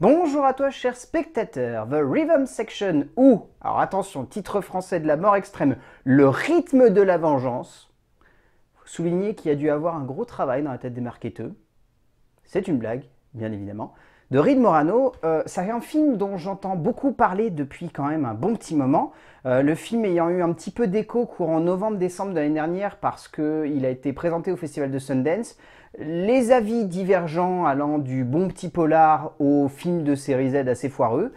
Bonjour à toi cher spectateur, The Rhythm Section ou, alors attention, titre français de la mort extrême, le rythme de la vengeance. Faut souligner qu'il y a dû avoir un gros travail dans la tête des marketeurs. C'est une blague, bien évidemment. De Reed Morano, c'est un film dont j'entends beaucoup parler depuis quand même un bon petit moment. Le film ayant eu un petit peu d'écho courant novembre-décembre de l'année dernière parce qu'il a été présenté au Festival de Sundance. Les avis divergents allant du bon petit polar au film de série Z assez foireux.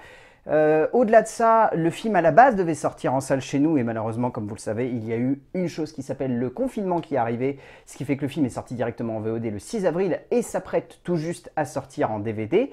Au-delà de ça, le film à la base devait sortir en salle chez nous et malheureusement, comme vous le savez, il y a eu une chose qui s'appelle le confinement qui est arrivé, ce qui fait que le film est sorti directement en VOD le 6 avril et s'apprête tout juste à sortir en DVD.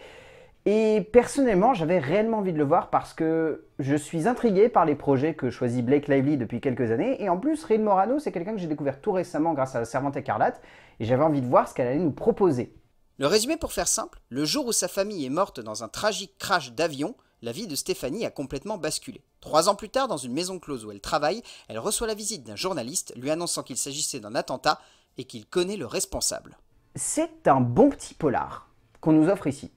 Et personnellement, j'avais réellement envie de le voir parce que je suis intrigué par les projets que choisit Blake Lively depuis quelques années. Et en plus, Reed Morano, c'est quelqu'un que j'ai découvert tout récemment grâce à La Servante écarlate. Et j'avais envie de voir ce qu'elle allait nous proposer. Le résumé pour faire simple, le jour où sa famille est morte dans un tragique crash d'avion, la vie de Stéphanie a complètement basculé. 3 ans plus tard, dans une maison close où elle travaille, elle reçoit la visite d'un journaliste lui annonçant qu'il s'agissait d'un attentat et qu'il connaît le responsable. C'est un bon petit polar qu'on nous offre ici.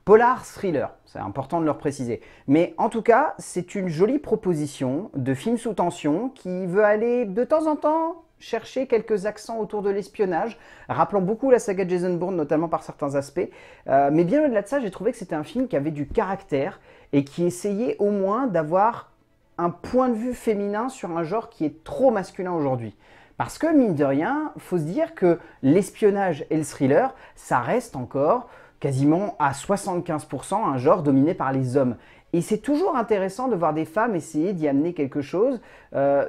Polar thriller, c'est important de le préciser. Mais en tout cas, c'est une jolie proposition de film sous tension qui veut aller de temps en temps chercher quelques accents autour de l'espionnage, rappelant beaucoup la saga Jason Bourne, notamment par certains aspects. Mais bien au-delà de ça, j'ai trouvé que c'était un film qui avait du caractère et qui essayait au moins d'avoir un point de vue féminin sur un genre qui est trop masculin aujourd'hui. Parce que, mine de rien, faut se dire que l'espionnage et le thriller, ça reste encore quasiment à 75% un genre dominé par les hommes. Et c'est toujours intéressant de voir des femmes essayer d'y amener quelque chose,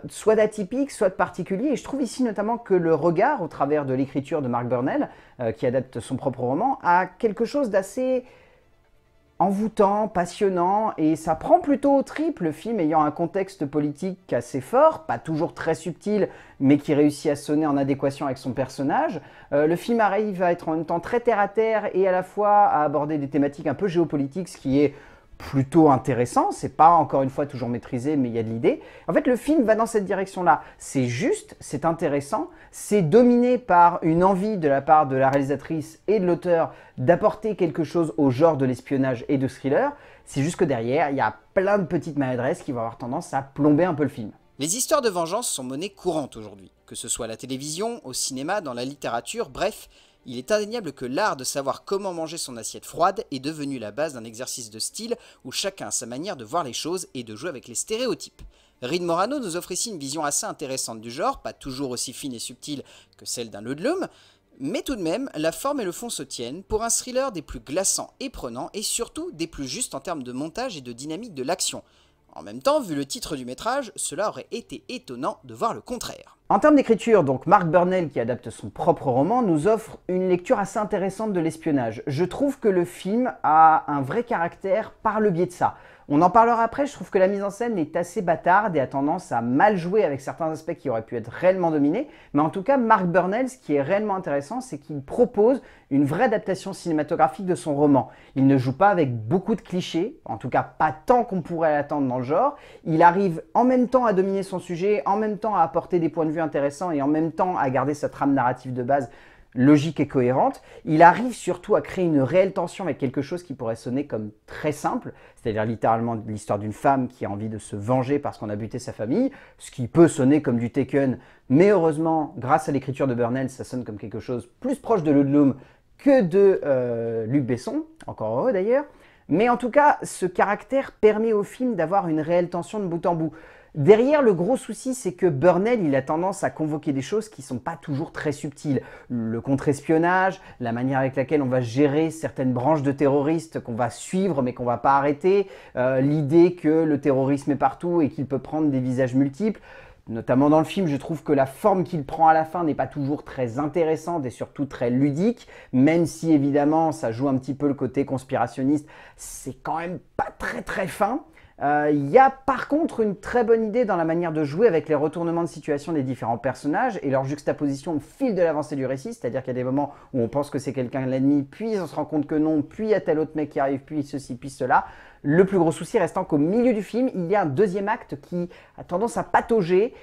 soit d'atypique, soit de particulier. Et je trouve ici notamment que le regard, au travers de l'écriture de Mark Burnell, qui adapte son propre roman, a quelque chose d'assez envoûtant, passionnant, et ça prend plutôt au tripes, le film ayant un contexte politique assez fort, pas toujours très subtil, mais qui réussit à sonner en adéquation avec son personnage. Le film arrive à être en même temps très terre-à-terre et à la fois à aborder des thématiques un peu géopolitiques, ce qui est plutôt intéressant, c'est pas encore une fois toujours maîtrisé, mais il y a de l'idée. En fait, le film va dans cette direction-là. C'est juste, c'est intéressant, c'est dominé par une envie de la part de la réalisatrice et de l'auteur d'apporter quelque chose au genre de l'espionnage et de thriller. C'est juste que derrière, il y a plein de petites maladresses qui vont avoir tendance à plomber un peu le film. Les histoires de vengeance sont monnaie courante aujourd'hui, que ce soit à la télévision, au cinéma, dans la littérature, bref, il est indéniable que l'art de savoir comment manger son assiette froide est devenu la base d'un exercice de style où chacun a sa manière de voir les choses et de jouer avec les stéréotypes. Reed Morano nous offre ici une vision assez intéressante du genre, pas toujours aussi fine et subtile que celle d'un Ludlum, mais tout de même, la forme et le fond se tiennent pour un thriller des plus glaçants et prenants et surtout des plus justes en termes de montage et de dynamique de l'action. En même temps, vu le titre du métrage, cela aurait été étonnant de voir le contraire. En termes d'écriture, donc Mark Burnell, qui adapte son propre roman, nous offre une lecture assez intéressante de l'espionnage. Je trouve que le film a un vrai caractère par le biais de ça. On en parlera après, je trouve que la mise en scène est assez bâtarde et a tendance à mal jouer avec certains aspects qui auraient pu être réellement dominés. Mais en tout cas, Mark Burnell, ce qui est réellement intéressant, c'est qu'il propose une vraie adaptation cinématographique de son roman. Il ne joue pas avec beaucoup de clichés, en tout cas pas tant qu'on pourrait l'attendre dans le genre. Il arrive en même temps à dominer son sujet, en même temps à apporter des points de vue intéressants et en même temps à garder sa trame narrative de base logique et cohérente. Il arrive surtout à créer une réelle tension avec quelque chose qui pourrait sonner comme très simple, c'est-à-dire littéralement l'histoire d'une femme qui a envie de se venger parce qu'on a buté sa famille, ce qui peut sonner comme du Taken, mais heureusement, grâce à l'écriture de Burnell, ça sonne comme quelque chose plus proche de Ludlum que de Luc Besson, encore heureux d'ailleurs. Mais en tout cas, ce caractère permet au film d'avoir une réelle tension de bout en bout. Derrière, le gros souci, c'est que Burnell, il a tendance à convoquer des choses qui ne sont pas toujours très subtiles. Le contre-espionnage, la manière avec laquelle on va gérer certaines branches de terroristes qu'on va suivre mais qu'on ne va pas arrêter, l'idée que le terrorisme est partout et qu'il peut prendre des visages multiples. Notamment dans le film, je trouve que la forme qu'il prend à la fin n'est pas toujours très intéressante et surtout très ludique, même si évidemment ça joue un petit peu le côté conspirationniste, c'est quand même pas très fin. Il y a par contre une très bonne idée dans la manière de jouer avec les retournements de situation des différents personnages et leur juxtaposition au fil de l'avancée du récit, c'est-à-dire qu'il y a des moments où on pense que c'est quelqu'un l'ennemi, puis on se rend compte que non, puis il y a tel autre mec qui arrive, puis ceci, puis cela. Le plus gros souci restant qu'au milieu du film, il y a un deuxième acte qui a tendance à patauger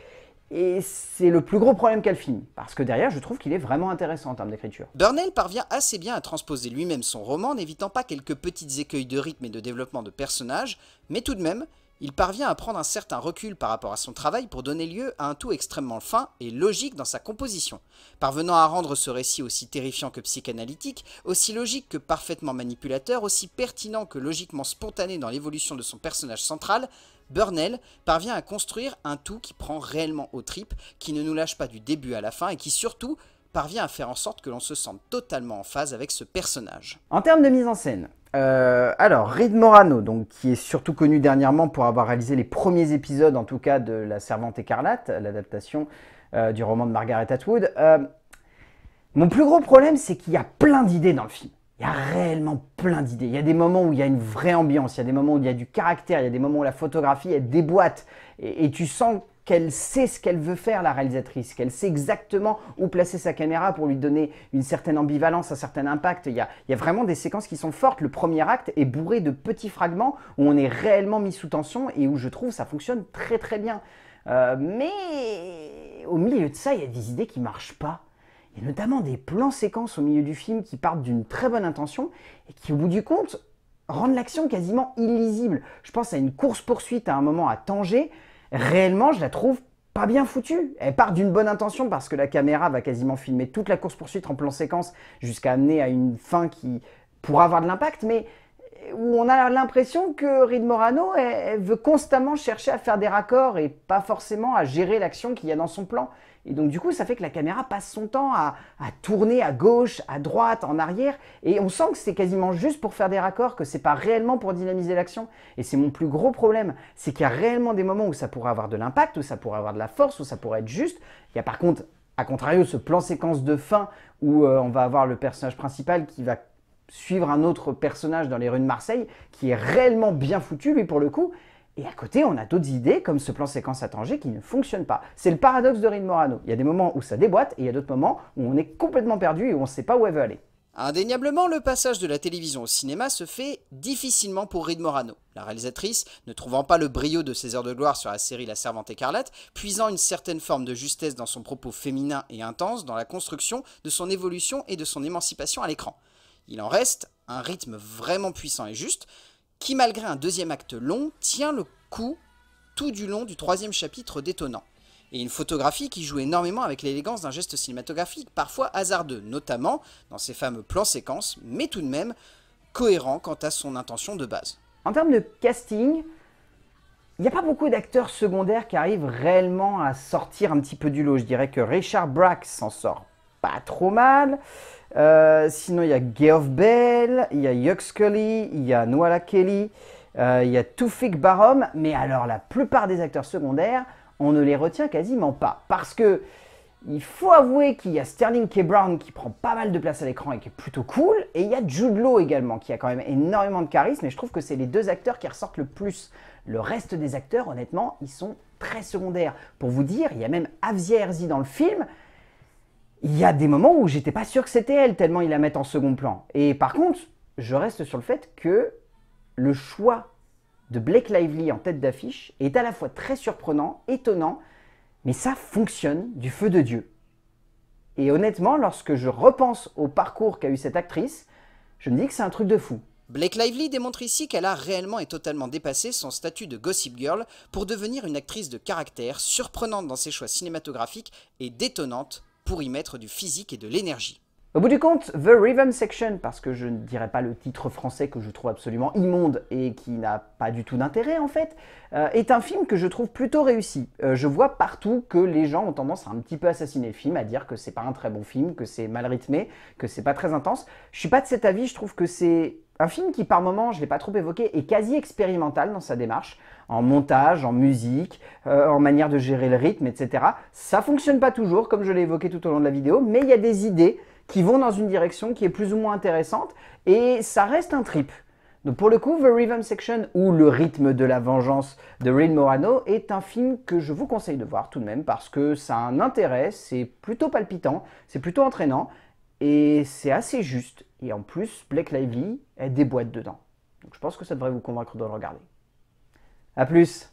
Et c'est le plus gros problème qu'a le film, parce que derrière, je trouve qu'il est vraiment intéressant en termes d'écriture. Burnell parvient assez bien à transposer lui-même son roman, n'évitant pas quelques petites écueils de rythme et de développement de personnages, mais tout de même, il parvient à prendre un certain recul par rapport à son travail pour donner lieu à un tout extrêmement fin et logique dans sa composition, parvenant à rendre ce récit aussi terrifiant que psychanalytique, aussi logique que parfaitement manipulateur, aussi pertinent que logiquement spontané dans l'évolution de son personnage central. Burnell parvient à construire un tout qui prend réellement aux tripes, qui ne nous lâche pas du début à la fin et qui surtout parvient à faire en sorte que l'on se sente totalement en phase avec ce personnage. En termes de mise en scène, alors Reed Morano, donc, qui est surtout connu dernièrement pour avoir réalisé les premiers épisodes, en tout cas, de La Servante écarlate, l'adaptation du roman de Margaret Atwood. Mon plus gros problème, c'est qu'il y a plein d'idées dans le film. Il y a réellement plein d'idées. Il y a des moments où il y a une vraie ambiance, il y a des moments où il y a du caractère, il y a des moments où la photographie, elle déboîte. Et tu sens qu'elle sait ce qu'elle veut faire, la réalisatrice, qu'elle sait exactement où placer sa caméra pour lui donner une certaine ambivalence, un certain impact. Il y a vraiment des séquences qui sont fortes. Le premier acte est bourré de petits fragments où on est réellement mis sous tension et où je trouve ça fonctionne très très bien. Mais au milieu de ça, il y a des idées qui ne marchent pas. Il y a notamment des plans séquences au milieu du film qui partent d'une très bonne intention et qui, au bout du compte, rendent l'action quasiment illisible. Je pense à une course-poursuite à un moment à Tanger. Réellement, je la trouve pas bien foutue. Elle part d'une bonne intention parce que la caméra va quasiment filmer toute la course-poursuite en plan séquence jusqu'à amener à une fin qui pourra avoir de l'impact, mais où on a l'impression que Reed Morano elle veut constamment chercher à faire des raccords et pas forcément à gérer l'action qu'il y a dans son plan. Et donc du coup, ça fait que la caméra passe son temps à tourner à gauche, à droite, en arrière, et on sent que c'est quasiment juste pour faire des raccords, que c'est pas réellement pour dynamiser l'action. Et c'est mon plus gros problème, c'est qu'il y a réellement des moments où ça pourrait avoir de l'impact, où ça pourrait avoir de la force, où ça pourrait être juste. Il y a par contre, à contrario, ce plan séquence de fin où on va avoir le personnage principal qui va suivre un autre personnage dans les rues de Marseille, qui est réellement bien foutu, lui, pour le coup. Et à côté, on a d'autres idées, comme ce plan séquence à Tanger, qui ne fonctionne pas. C'est le paradoxe de Reed Morano. Il y a des moments où ça déboîte, et il y a d'autres moments où on est complètement perdu et où on ne sait pas où elle veut aller. Indéniablement, le passage de la télévision au cinéma se fait difficilement pour Reed Morano. La réalisatrice, ne trouvant pas le brio de ses heures de gloire sur la série La Servante écarlate, puisant une certaine forme de justesse dans son propos féminin et intense, dans la construction de son évolution et de son émancipation à l'écran. Il en reste un rythme vraiment puissant et juste, qui malgré un deuxième acte long, tient le coup tout du long du troisième chapitre détonnant. Et une photographie qui joue énormément avec l'élégance d'un geste cinématographique parfois hasardeux, notamment dans ses fameux plans séquences, mais tout de même cohérent quant à son intention de base. En termes de casting, il n'y a pas beaucoup d'acteurs secondaires qui arrivent réellement à sortir un petit peu du lot. Je dirais que Richard Bragg s'en sort pas trop mal. Sinon, il y a Geoff Bell, il y a Hugh Scully, il y a Noala Kelly, il y a Tawfiq Barom. Mais alors, la plupart des acteurs secondaires, on ne les retient quasiment pas. Parce que il faut avouer qu'il y a Sterling K. Brown qui prend pas mal de place à l'écran et qui est plutôt cool. Et il y a Jude Law également, qui a quand même énormément de charisme. Et je trouve que c'est les deux acteurs qui ressortent le plus. Le reste des acteurs, honnêtement, ils sont très secondaires. Pour vous dire, il y a même Avzia Herzi dans le film. Il y a des moments où j'étais pas sûr que c'était elle, tellement ils la mettent en second plan. Et par contre, je reste sur le fait que le choix de Blake Lively en tête d'affiche est à la fois très surprenant, étonnant, mais ça fonctionne du feu de Dieu. Et honnêtement, lorsque je repense au parcours qu'a eu cette actrice, je me dis que c'est un truc de fou. Blake Lively démontre ici qu'elle a réellement et totalement dépassé son statut de Gossip Girl pour devenir une actrice de caractère, surprenante dans ses choix cinématographiques et détonnante pour y mettre du physique et de l'énergie. Au bout du compte, The Rhythm Section, parce que je ne dirais pas le titre français que je trouve absolument immonde et qui n'a pas du tout d'intérêt en fait, est un film que je trouve plutôt réussi. Je vois partout que les gens ont tendance à un petit peu assassiner le film, à dire que c'est pas un très bon film, que c'est mal rythmé, que c'est pas très intense. Je suis pas de cet avis, je trouve que c'est un film qui par moments, je l'ai pas trop évoqué, est quasi expérimental dans sa démarche, en montage, en musique, en manière de gérer le rythme, etc. Ça fonctionne pas toujours, comme je l'ai évoqué tout au long de la vidéo, mais il y a des idées qui vont dans une direction qui est plus ou moins intéressante, et ça reste un trip. Donc pour le coup, The Rhythm Section, ou Le rythme de la vengeance de Reed Morano, est un film que je vous conseille de voir tout de même, parce que ça a un intérêt, c'est plutôt palpitant, c'est plutôt entraînant, et c'est assez juste. Et en plus, Blake Lively, elle déboîte dedans. Donc je pense que ça devrait vous convaincre de le regarder. A plus!